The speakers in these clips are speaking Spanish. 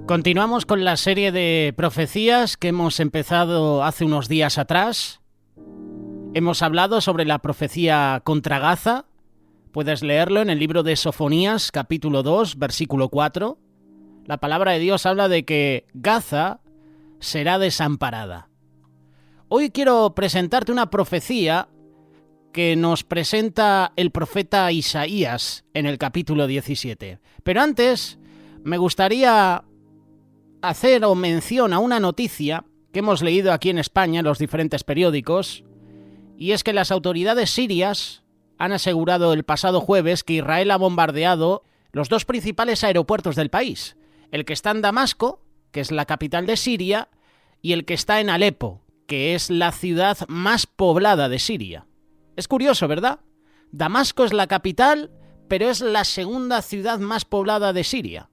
Continuamos con la serie de profecías que hemos empezado hace unos días atrás. Hemos hablado sobre la profecía contra Gaza. Puedes leerlo en el libro de Sofonías, capítulo 2, versículo 4. La palabra de Dios habla de que Gaza será desamparada. Hoy quiero presentarte una profecía que nos presenta el profeta Isaías en el capítulo 17. Pero antes me gustaría hacer mención a una noticia que hemos leído aquí en España en los diferentes periódicos, y es que las autoridades sirias han asegurado el pasado jueves que Israel ha bombardeado los dos principales aeropuertos del país, el que está en Damasco, que es la capital de Siria, y el que está en Alepo, que es la ciudad más poblada de Siria. Es curioso, ¿verdad? Damasco es la capital, pero es la segunda ciudad más poblada de Siria.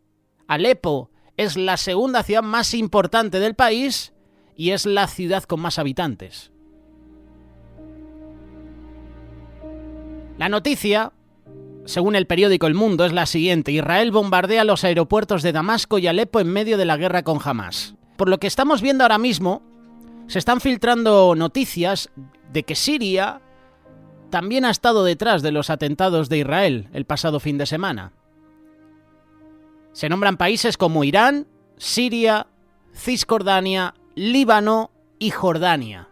Alepo es la segunda ciudad más importante del país y es la ciudad con más habitantes. La noticia, según el periódico El Mundo, es la siguiente: Israel bombardea los aeropuertos de Damasco y Alepo en medio de la guerra con Hamás. Por lo que estamos viendo ahora mismo, se están filtrando noticias de que Siria también ha estado detrás de los atentados de Israel el pasado fin de semana. Se nombran países como Irán, Siria, Cisjordania, Líbano y Jordania.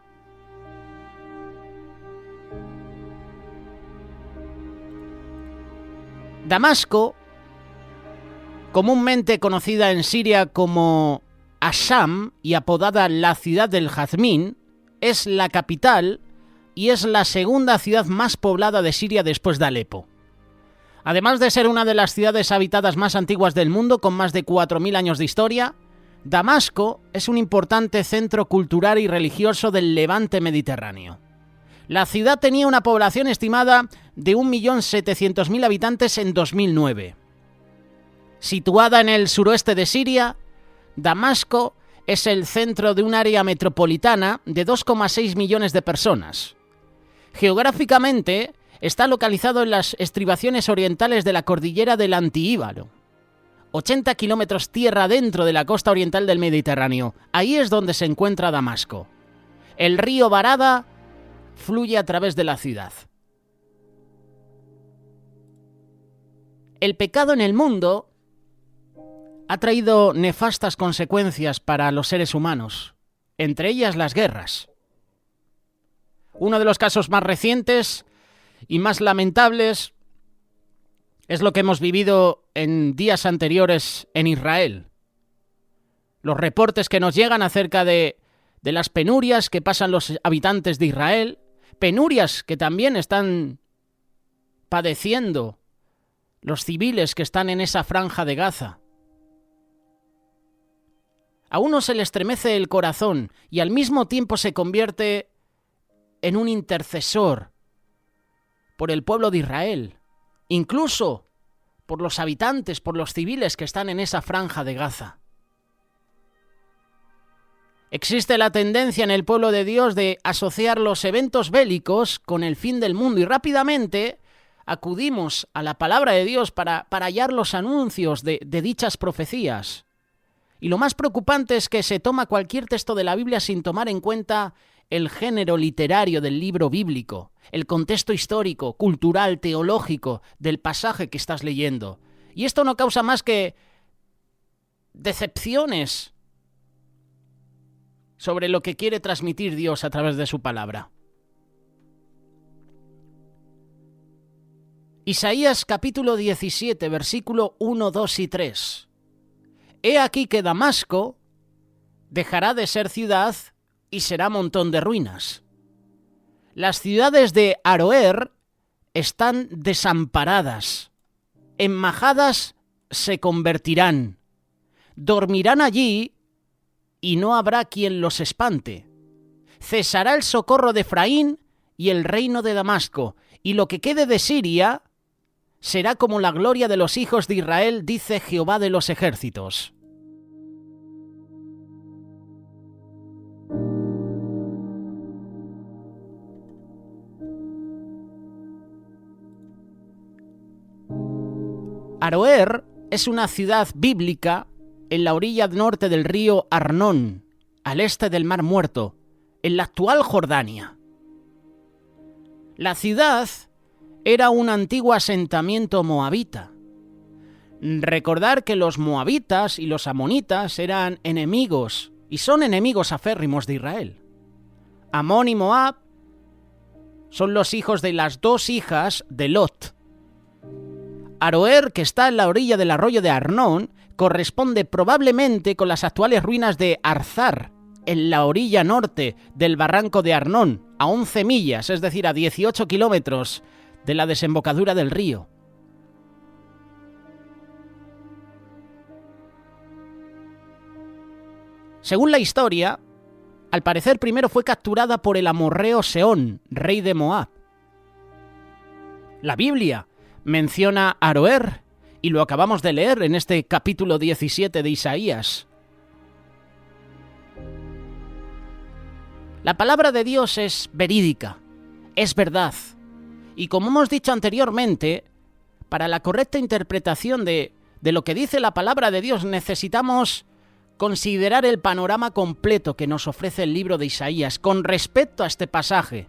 Damasco, comúnmente conocida en Siria como Asham y apodada la ciudad del jazmín, es la capital y es la segunda ciudad más poblada de Siria después de Alepo. Además de ser una de las ciudades habitadas más antiguas del mundo, con más de 4.000 años de historia, Damasco es un importante centro cultural y religioso del levante mediterráneo. La ciudad tenía una población estimada de 1.700.000 habitantes en 2009. Situada en el suroeste de Siria, Damasco es el centro de un área metropolitana de 2,6 millones de personas. Geográficamente, está localizado en las estribaciones orientales de la cordillera del Antíbalo, 80 kilómetros tierra adentro de la costa oriental del Mediterráneo. Ahí es donde se encuentra Damasco. El río Barada fluye a través de la ciudad. El pecado en el mundo ha traído nefastas consecuencias para los seres humanos, entre ellas las guerras. Uno de los casos más recientes y más lamentables es lo que hemos vivido en días anteriores en Israel. Los reportes que nos llegan acerca de las penurias que pasan los habitantes de Israel, penurias que también están padeciendo los civiles que están en esa franja de Gaza. A uno se le estremece el corazón y al mismo tiempo se convierte en un intercesor por el pueblo de Israel, incluso por los habitantes, por los civiles que están en esa franja de Gaza. Existe la tendencia en el pueblo de Dios de asociar los eventos bélicos con el fin del mundo y rápidamente acudimos a la palabra de Dios para hallar los anuncios de dichas profecías. Y lo más preocupante es que se toma cualquier texto de la Biblia sin tomar en cuenta el género literario del libro bíblico, el contexto histórico, cultural, teológico del pasaje que estás leyendo. Y esto no causa más que decepciones sobre lo que quiere transmitir Dios a través de su palabra. Isaías capítulo 17, versículo 1, 2 y 3. He aquí que Damasco dejará de ser ciudad y será montón de ruinas. Las ciudades de Aroer están desamparadas. En majadas se convertirán. Dormirán allí y no habrá quien los espante. Cesará el socorro de Efraín y el reino de Damasco, y lo que quede de Siria será como la gloria de los hijos de Israel, dice Jehová de los ejércitos. Aroer es una ciudad bíblica en la orilla norte del río Arnón, al este del Mar Muerto, en la actual Jordania. La ciudad era un antiguo asentamiento moabita. Recordar que los moabitas y los amonitas eran enemigos y son enemigos aférrimos de Israel. Amón y Moab son los hijos de las dos hijas de Lot. Aroer, que está en la orilla del arroyo de Arnón, corresponde probablemente con las actuales ruinas de Arzar, en la orilla norte del barranco de Arnón, a 11 millas, es decir, a 18 kilómetros de la desembocadura del río. Según la historia, al parecer primero fue capturada por el amorreo Sehón, rey de Moab. La Biblia menciona a Aroer y lo acabamos de leer en este capítulo 17 de Isaías. La palabra de Dios es verídica, es verdad. Y como hemos dicho anteriormente, para la correcta interpretación de lo que dice la palabra de Dios necesitamos considerar el panorama completo que nos ofrece el libro de Isaías con respecto a este pasaje.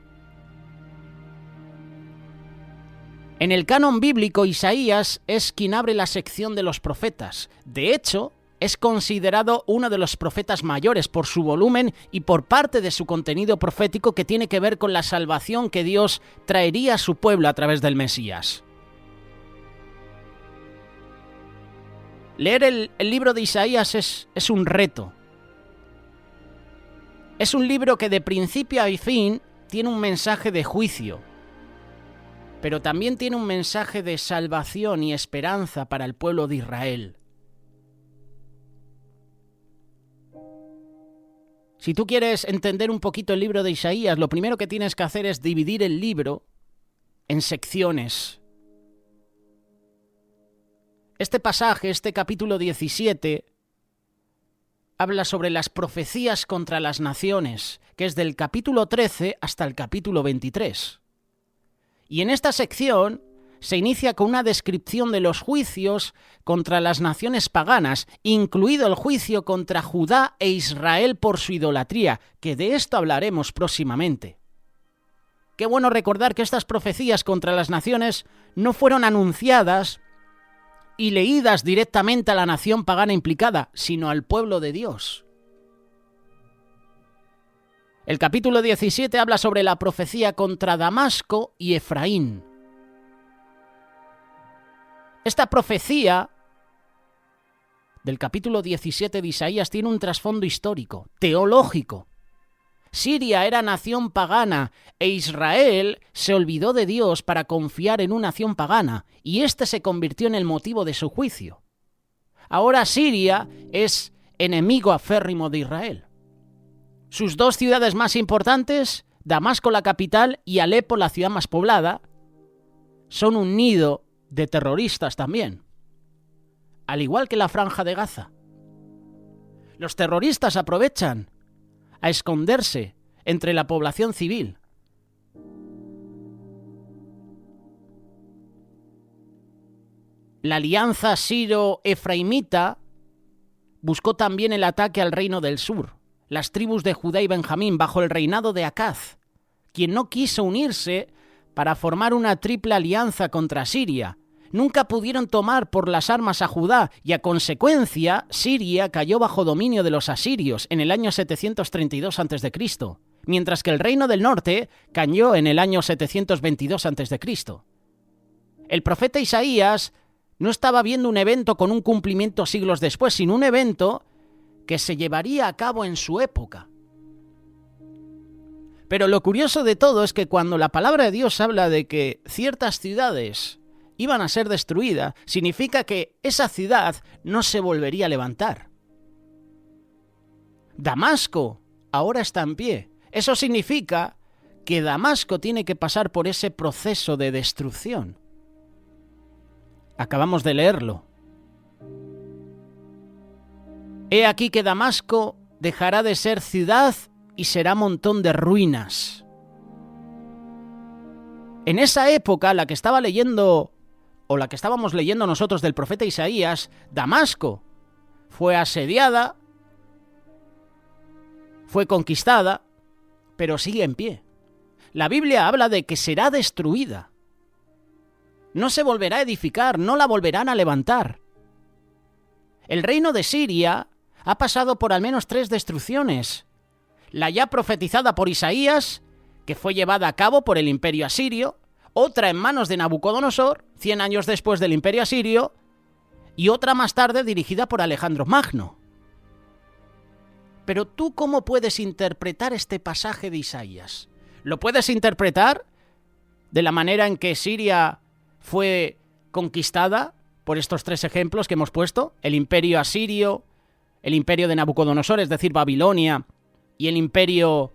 En el canon bíblico, Isaías es quien abre la sección de los profetas. De hecho, es considerado uno de los profetas mayores por su volumen y por parte de su contenido profético que tiene que ver con la salvación que Dios traería a su pueblo a través del Mesías. Leer el libro de Isaías es un reto. Es un libro que de principio a fin tiene un mensaje de juicio, pero también tiene un mensaje de salvación y esperanza para el pueblo de Israel. Si tú quieres entender un poquito el libro de Isaías, lo primero que tienes que hacer es dividir el libro en secciones. Este pasaje, este capítulo 17, habla sobre las profecías contra las naciones, que es del capítulo 13 hasta el capítulo 23. Y en esta sección se inicia con una descripción de los juicios contra las naciones paganas, incluido el juicio contra Judá e Israel por su idolatría, que de esto hablaremos próximamente. Qué bueno recordar que estas profecías contra las naciones no fueron anunciadas y leídas directamente a la nación pagana implicada, sino al pueblo de Dios. El capítulo 17 habla sobre la profecía contra Damasco y Efraín. Esta profecía del capítulo 17 de Isaías tiene un trasfondo histórico, teológico. Siria era nación pagana e Israel se olvidó de Dios para confiar en una nación pagana y este se convirtió en el motivo de su juicio. Ahora Siria es enemigo aférrimo de Israel. Sus dos ciudades más importantes, Damasco la capital y Alepo la ciudad más poblada, son un nido de terroristas también, al igual que la Franja de Gaza. Los terroristas aprovechan a esconderse entre la población civil. La alianza siro-efraimita buscó también el ataque al reino del sur, las tribus de Judá y Benjamín bajo el reinado de Acaz, quien no quiso unirse para formar una triple alianza contra Siria. Nunca pudieron tomar por las armas a Judá y a consecuencia Siria cayó bajo dominio de los asirios en el año 732 a.C., mientras que el reino del norte cayó en el año 722 a.C. El profeta Isaías no estaba viendo un evento con un cumplimiento siglos después, sino un evento que se llevaría a cabo en su época. Pero lo curioso de todo es que cuando la palabra de Dios habla de que ciertas ciudades iban a ser destruidas, significa que esa ciudad no se volvería a levantar. Damasco ahora está en pie. Eso significa que Damasco tiene que pasar por ese proceso de destrucción. Acabamos de leerlo. He aquí que Damasco dejará de ser ciudad y será montón de ruinas. En esa época, la que estaba leyendo, o la que estábamos leyendo nosotros del profeta Isaías, Damasco fue asediada, fue conquistada, pero sigue en pie. La Biblia habla de que será destruida. No se volverá a edificar, no la volverán a levantar. El reino de Siria ha pasado por al menos 3 destrucciones. La ya profetizada por Isaías, que fue llevada a cabo por el imperio asirio, otra en manos de Nabucodonosor, 100 años después del imperio asirio, y otra más tarde dirigida por Alejandro Magno. Pero ¿tú cómo puedes interpretar este pasaje de Isaías? ¿Lo puedes interpretar de la manera en que Siria fue conquistada por estos 3 ejemplos que hemos puesto? El imperio asirio, el imperio de Nabucodonosor, es decir, Babilonia, y el imperio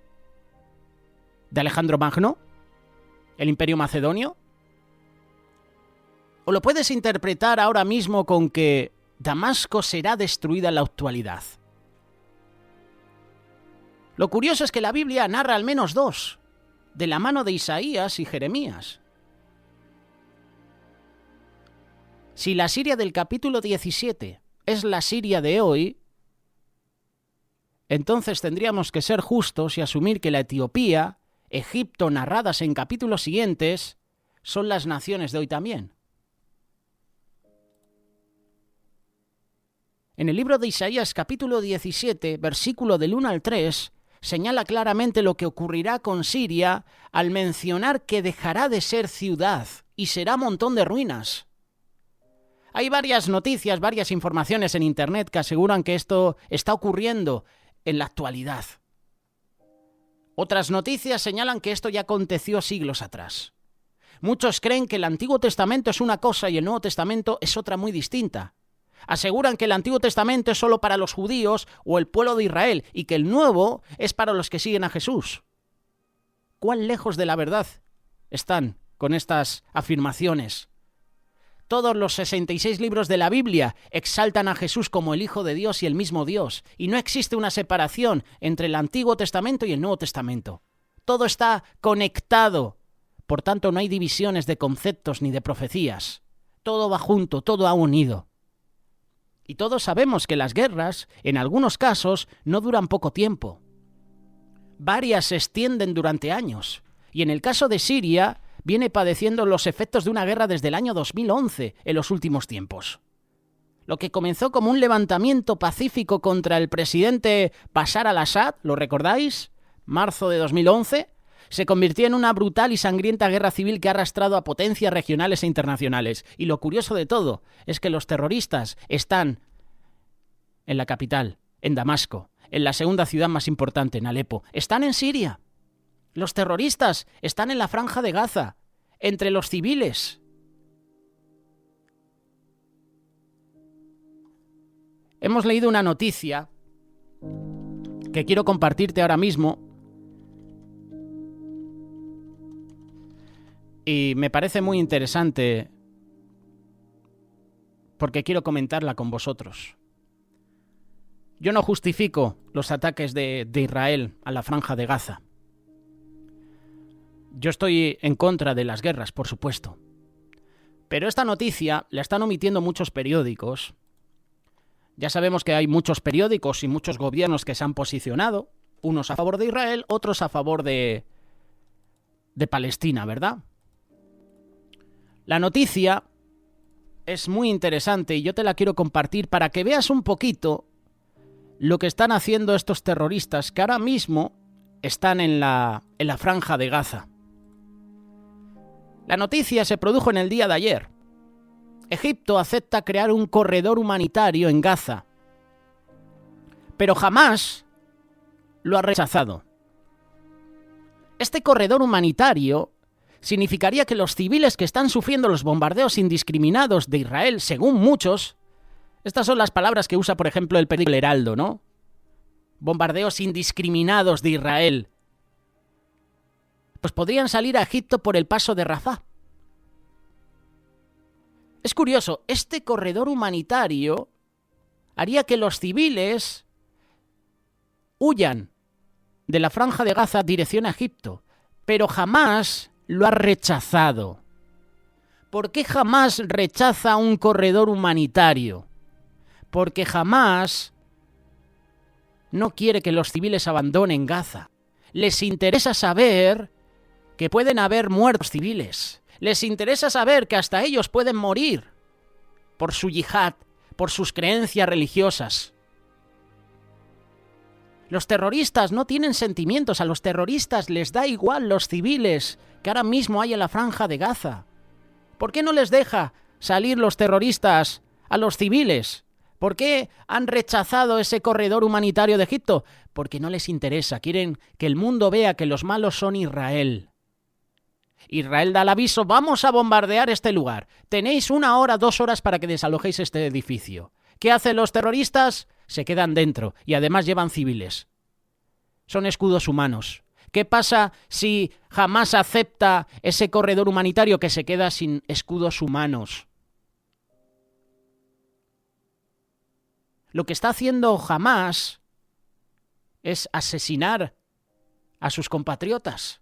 de Alejandro Magno, el imperio macedonio. ¿O lo puedes interpretar ahora mismo con que Damasco será destruida en la actualidad? Lo curioso es que la Biblia narra al menos 2, de la mano de Isaías y Jeremías. Si la Siria del capítulo 17 es la Siria de hoy, entonces tendríamos que ser justos y asumir que la Etiopía, Egipto, narradas en capítulos siguientes, son las naciones de hoy también. En el libro de Isaías capítulo 17, versículo del 1 al 3, señala claramente lo que ocurrirá con Siria al mencionar que dejará de ser ciudad y será montón de ruinas. Hay varias noticias, varias informaciones en Internet que aseguran que esto está ocurriendo en la actualidad. Otras noticias señalan que esto ya aconteció siglos atrás. Muchos creen que el Antiguo Testamento es una cosa y el Nuevo Testamento es otra muy distinta. Aseguran que el Antiguo Testamento es solo para los judíos o el pueblo de Israel y que el Nuevo es para los que siguen a Jesús. ¿Cuán lejos de la verdad están con estas afirmaciones? Todos los 66 libros de la Biblia exaltan a Jesús como el Hijo de Dios y el mismo Dios, y no existe una separación entre el Antiguo Testamento y el Nuevo Testamento. Todo está conectado, por tanto no hay divisiones de conceptos ni de profecías. Todo va junto, todo ha unido. Y todos sabemos que las guerras, en algunos casos, no duran poco tiempo. Varias se extienden durante años, y en el caso de Siria, viene padeciendo los efectos de una guerra desde el año 2011 en los últimos tiempos. Lo que comenzó como un levantamiento pacífico contra el presidente Bashar al-Assad, ¿lo recordáis? Marzo de 2011, se convirtió en una brutal y sangrienta guerra civil que ha arrastrado a potencias regionales e internacionales. Y lo curioso de todo es que los terroristas están en la capital, en Damasco, en la segunda ciudad más importante, en Alepo. Están en Siria. Los terroristas están en la Franja de Gaza, entre los civiles. Hemos leído una noticia que quiero compartirte ahora mismo y me parece muy interesante porque quiero comentarla con vosotros. Yo no justifico los ataques de Israel a la Franja de Gaza. Yo estoy en contra de las guerras, por supuesto. Pero esta noticia la están omitiendo muchos periódicos. Ya sabemos que hay muchos periódicos y muchos gobiernos que se han posicionado, unos a favor de Israel, otros a favor de Palestina, ¿verdad? La noticia es muy interesante y yo te la quiero compartir para que veas un poquito lo que están haciendo estos terroristas que ahora mismo están en la Franja de Gaza. La noticia se produjo en el día de ayer. Egipto acepta crear un corredor humanitario en Gaza, pero jamás lo ha rechazado. Este corredor humanitario significaría que los civiles que están sufriendo los bombardeos indiscriminados de Israel, según muchos, estas son las palabras que usa, por ejemplo, el periódico El Heraldo, ¿no? Bombardeos indiscriminados de Israel. Pues podrían salir a Egipto por el paso de Rafah. Es curioso, este corredor humanitario haría que los civiles huyan de la Franja de Gaza dirección a Egipto, pero jamás lo ha rechazado. ¿Por qué jamás rechaza un corredor humanitario? porque Hamás no quiere que los civiles abandonen Gaza. Les interesa saber que pueden haber muertos civiles. Les interesa saber que hasta ellos pueden morir por su yihad, por sus creencias religiosas. Los terroristas no tienen sentimientos, a los terroristas les da igual los civiles que ahora mismo hay en la franja de Gaza. ¿Por qué no les deja salir los terroristas a los civiles? ¿Por qué han rechazado ese corredor humanitario de Egipto? Porque no les interesa, quieren que el mundo vea que los malos son Israel. Israel da el aviso, vamos a bombardear este lugar. Tenéis 1 hora, 2 horas para que desalojéis este edificio. ¿Qué hacen los terroristas? Se quedan dentro y además llevan civiles. Son escudos humanos. ¿Qué pasa si Hamás acepta ese corredor humanitario que se queda sin escudos humanos? Lo que está haciendo Hamás es asesinar a sus compatriotas.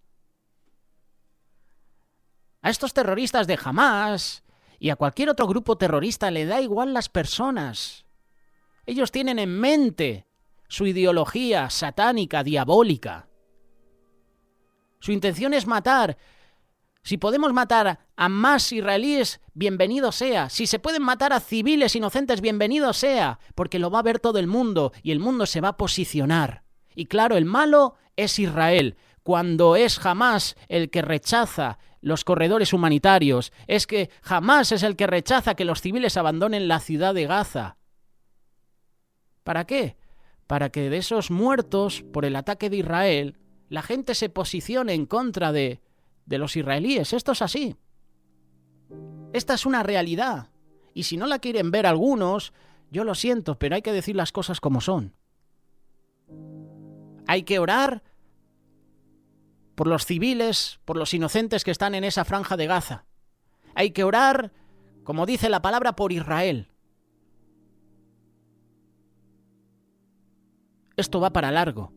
A estos terroristas de Hamás y a cualquier otro grupo terrorista le da igual las personas. Ellos tienen en mente su ideología satánica, diabólica. Su intención es matar. Si podemos matar a más israelíes, bienvenido sea. Si se pueden matar a civiles inocentes, bienvenido sea. Porque lo va a ver todo el mundo y el mundo se va a posicionar. Y claro, el malo es Israel. Cuando es Hamás el que rechaza los corredores humanitarios, es que Hamás es el que rechaza que los civiles abandonen la ciudad de Gaza. ¿Para qué? Para que de esos muertos por el ataque de Israel, la gente se posicione en contra de los israelíes. Esto es así. Esta es una realidad. Y si no la quieren ver algunos, yo lo siento, pero hay que decir las cosas como son. Hay que orar por los civiles, por los inocentes que están en esa franja de Gaza. Hay que orar, como dice la palabra, por Israel. Esto va para largo.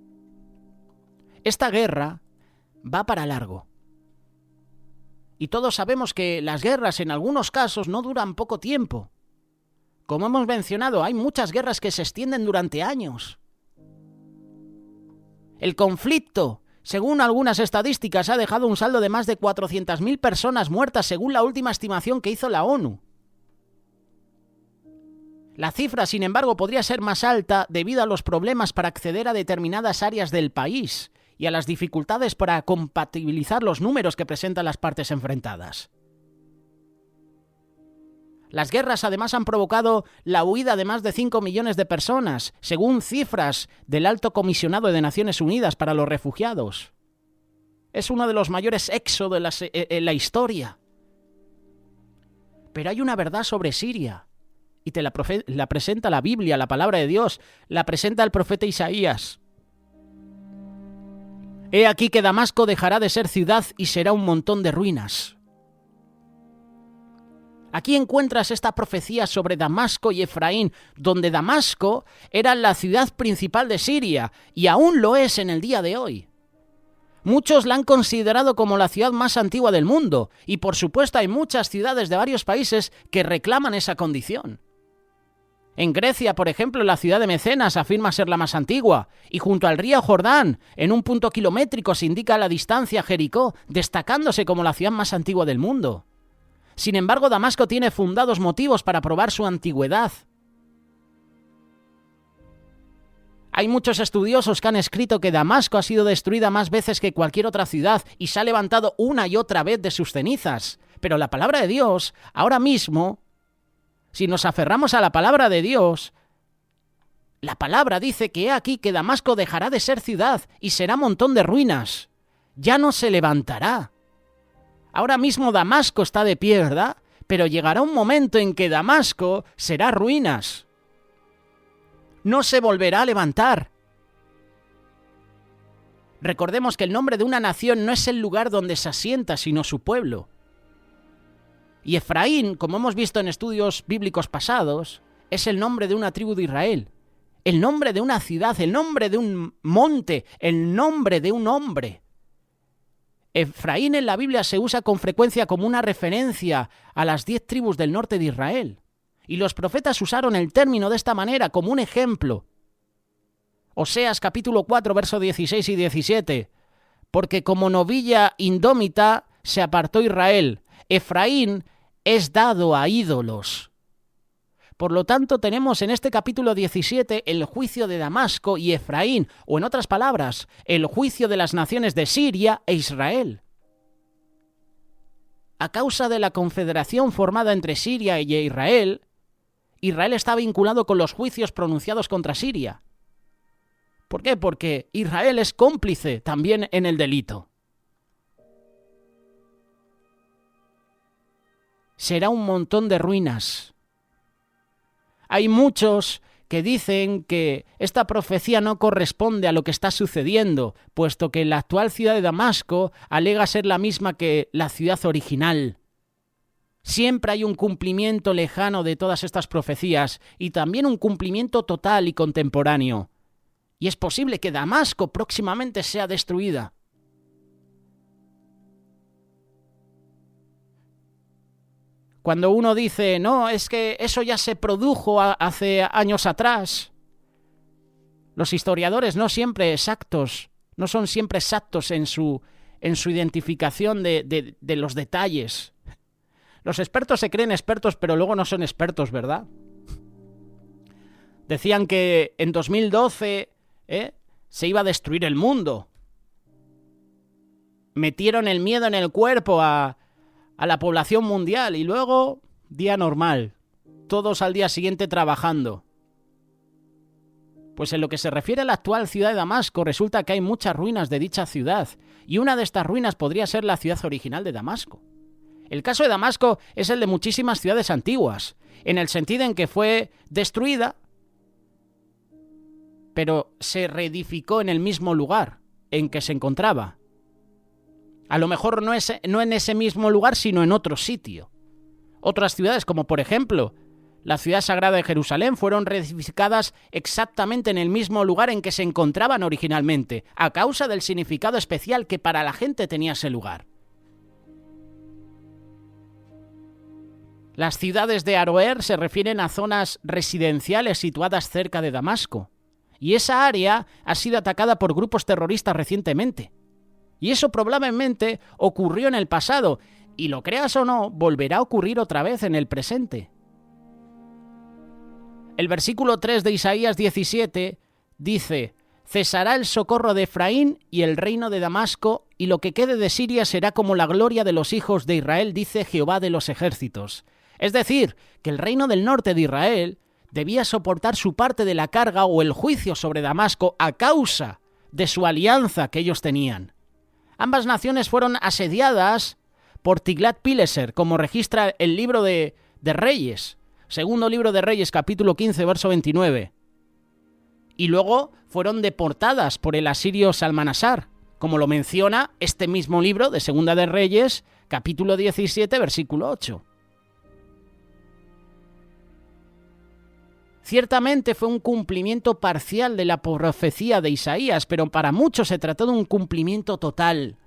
Esta guerra va para largo. Y todos sabemos que las guerras en algunos casos no duran poco tiempo. Como hemos mencionado, hay muchas guerras que se extienden durante años. El conflicto, según algunas estadísticas, ha dejado un saldo de más de 400.000 personas muertas, según la última estimación que hizo la ONU. La cifra, sin embargo, podría ser más alta debido a los problemas para acceder a determinadas áreas del país y a las dificultades para compatibilizar los números que presentan las partes enfrentadas. Las guerras además han provocado la huida de más de 5 millones de personas, según cifras del Alto Comisionado de Naciones Unidas para los Refugiados. Es uno de los mayores éxodos en la historia. Pero hay una verdad sobre Siria, y te la presenta la Biblia, la palabra de Dios, la presenta el profeta Isaías. He aquí que Damasco dejará de ser ciudad y será un montón de ruinas. Aquí encuentras esta profecía sobre Damasco y Efraín, donde Damasco era la ciudad principal de Siria, y aún lo es en el día de hoy. Muchos la han considerado como la ciudad más antigua del mundo, y por supuesto hay muchas ciudades de varios países que reclaman esa condición. En Grecia, por ejemplo, la ciudad de Mecenas afirma ser la más antigua, y junto al río Jordán, en un punto kilométrico, se indica la distancia a Jericó, destacándose como la ciudad más antigua del mundo. Sin embargo, Damasco tiene fundados motivos para probar su antigüedad. Hay muchos estudiosos que han escrito que Damasco ha sido destruida más veces que cualquier otra ciudad y se ha levantado una y otra vez de sus cenizas. Pero la palabra de Dios, ahora mismo, si nos aferramos a la palabra de Dios, la palabra dice que he aquí que Damasco dejará de ser ciudad y será montón de ruinas. Ya no se levantará. Ahora mismo Damasco está de pie, ¿verdad? Pero llegará un momento en que Damasco será ruinas. No se volverá a levantar. Recordemos que el nombre de una nación no es el lugar donde se asienta, sino su pueblo. Y Efraín, como hemos visto en estudios bíblicos pasados, es el nombre de una tribu de Israel, el nombre de una ciudad, el nombre de un monte, el nombre de un hombre. Efraín en la Biblia se usa con frecuencia como una referencia a las 10 tribus del norte de Israel. Y los profetas usaron el término de esta manera como un ejemplo. Oseas capítulo 4, versos 16 y 17. Porque como novilla indómita se apartó Israel. Efraín es dado a ídolos. Por lo tanto, tenemos en este capítulo 17 el juicio de Damasco y Efraín, o en otras palabras, el juicio de las naciones de Siria e Israel. A causa de la confederación formada entre Siria y Israel, Israel está vinculado con los juicios pronunciados contra Siria. ¿Por qué? Porque Israel es cómplice también en el delito. Será un montón de ruinas. Hay muchos que dicen que esta profecía no corresponde a lo que está sucediendo, puesto que la actual ciudad de Damasco alega ser la misma que la ciudad original. Siempre hay un cumplimiento lejano de todas estas profecías y también un cumplimiento total y contemporáneo. Y es posible que Damasco próximamente sea destruida. Cuando uno dice, no, es que eso ya se produjo hace años atrás. Los historiadores no son siempre exactos en su identificación de los detalles. Los expertos se creen expertos, pero luego no son expertos, ¿verdad? Decían que en 2012 se iba a destruir el mundo. Metieron el miedo en el cuerpo a la población mundial y luego, día normal, todos al día siguiente trabajando. Pues en lo que se refiere a la actual ciudad de Damasco, resulta que hay muchas ruinas de dicha ciudad, y una de estas ruinas podría ser la ciudad original de Damasco. El caso de Damasco es el de muchísimas ciudades antiguas, en el sentido en que fue destruida, pero se reedificó en el mismo lugar en que se encontraba. A lo mejor no en ese mismo lugar, sino en otro sitio. Otras ciudades, como por ejemplo la ciudad sagrada de Jerusalén, fueron reedificadas exactamente en el mismo lugar en que se encontraban originalmente, a causa del significado especial que para la gente tenía ese lugar. Las ciudades de Aroer se refieren a zonas residenciales situadas cerca de Damasco, y esa área ha sido atacada por grupos terroristas recientemente. Y eso probablemente ocurrió en el pasado, y lo creas o no, volverá a ocurrir otra vez en el presente. El versículo 3 de Isaías 17 dice: «Cesará el socorro de Efraín y el reino de Damasco, y lo que quede de Siria será como la gloria de los hijos de Israel, dice Jehová de los ejércitos». Es decir, que el reino del norte de Israel debía soportar su parte de la carga o el juicio sobre Damasco a causa de su alianza que ellos tenían. Ambas naciones fueron asediadas por Tiglat-Pileser, como registra el libro de Reyes, segundo libro de Reyes, capítulo 15, verso 29. Y luego fueron deportadas por el asirio Salmanasar, como lo menciona este mismo libro de Segunda de Reyes, capítulo 17, versículo 8. Ciertamente fue un cumplimiento parcial de la profecía de Isaías, pero para muchos se trató de un cumplimiento total.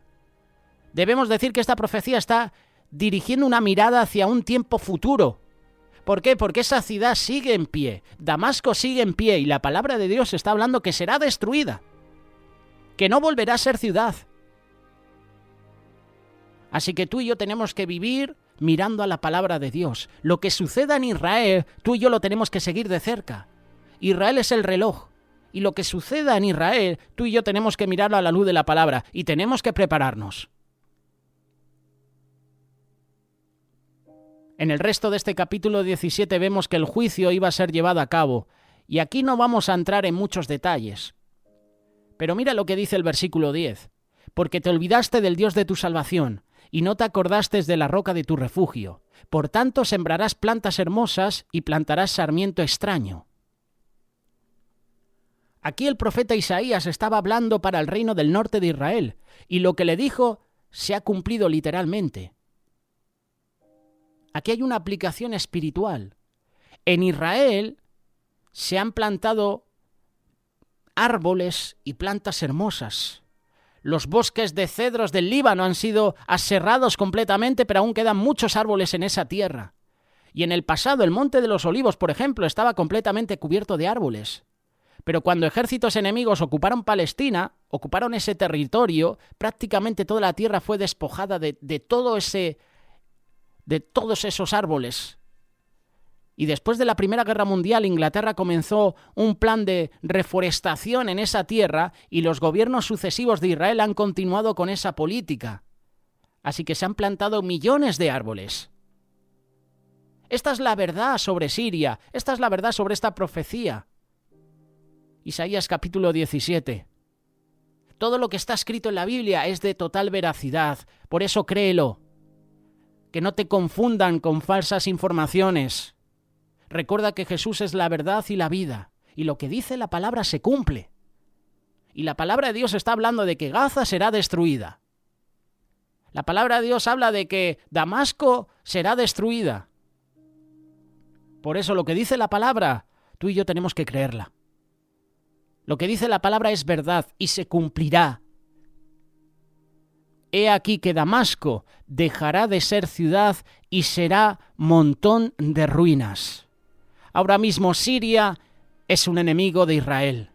Debemos decir que esta profecía está dirigiendo una mirada hacia un tiempo futuro. ¿Por qué? Porque esa ciudad sigue en pie, Damasco sigue en pie, y la palabra de Dios está hablando que será destruida, que no volverá a ser ciudad. Así que tú y yo tenemos que vivir mirando a la palabra de Dios. Lo que suceda en Israel, tú y yo lo tenemos que seguir de cerca. Israel es el reloj. Y lo que suceda en Israel, tú y yo tenemos que mirarlo a la luz de la palabra. Y tenemos que prepararnos. En el resto de este capítulo 17 vemos que el juicio iba a ser llevado a cabo. Y aquí no vamos a entrar en muchos detalles. Pero mira lo que dice el versículo 10. Porque te olvidaste del Dios de tu salvación, y no te acordaste de la roca de tu refugio. Por tanto, sembrarás plantas hermosas y plantarás sarmiento extraño. Aquí el profeta Isaías estaba hablando para el reino del norte de Israel, y lo que le dijo se ha cumplido literalmente. Aquí hay una aplicación espiritual. En Israel se han plantado árboles y plantas hermosas. Los bosques de cedros del Líbano han sido aserrados completamente, pero aún quedan muchos árboles en esa tierra. Y en el pasado el Monte de los Olivos, por ejemplo, estaba completamente cubierto de árboles. Pero cuando ejércitos enemigos ocuparon Palestina, ocuparon ese territorio, prácticamente toda la tierra fue despojada de todos esos árboles. Y después de la Primera Guerra Mundial, Inglaterra comenzó un plan de reforestación en esa tierra y los gobiernos sucesivos de Israel han continuado con esa política. Así que se han plantado millones de árboles. Esta es la verdad sobre Siria, esta es la verdad sobre esta profecía. Isaías capítulo 17. Todo lo que está escrito en la Biblia es de total veracidad, por eso créelo. Que no te confundan con falsas informaciones. Recuerda que Jesús es la verdad y la vida, y lo que dice la palabra se cumple. Y la palabra de Dios está hablando de que Gaza será destruida. La palabra de Dios habla de que Damasco será destruida. Por eso lo que dice la palabra, tú y yo tenemos que creerla. Lo que dice la palabra es verdad y se cumplirá. He aquí que Damasco dejará de ser ciudad y será montón de ruinas. Ahora mismo Siria es un enemigo de Israel.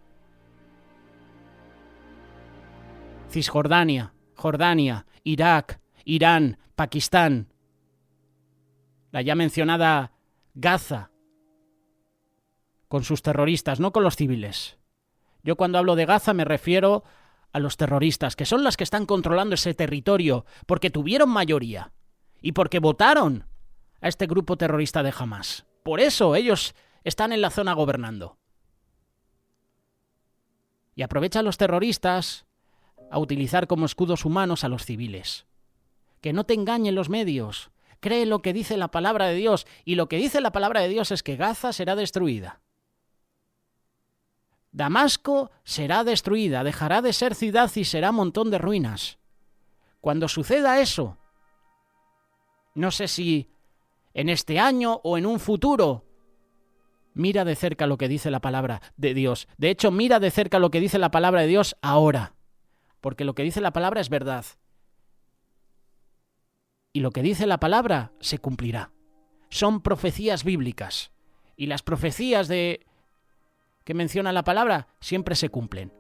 Cisjordania, Jordania, Irak, Irán, Pakistán. La ya mencionada Gaza, con sus terroristas, no con los civiles. Yo cuando hablo de Gaza me refiero a los terroristas, que son los que están controlando ese territorio, porque tuvieron mayoría y porque votaron a este grupo terrorista de Hamás. Por eso ellos están en la zona gobernando. Y aprovechan los terroristas a utilizar como escudos humanos a los civiles. Que no te engañen los medios. Cree lo que dice la palabra de Dios, y lo que dice la palabra de Dios es que Gaza será destruida. Damasco será destruida, dejará de ser ciudad y será montón de ruinas. Cuando suceda eso, no sé si en este año o en un futuro, mira de cerca lo que dice la palabra de Dios. De hecho, mira de cerca lo que dice la palabra de Dios ahora, porque lo que dice la palabra es verdad. Y lo que dice la palabra se cumplirá. Son profecías bíblicas. Y las profecías que menciona la palabra siempre se cumplen.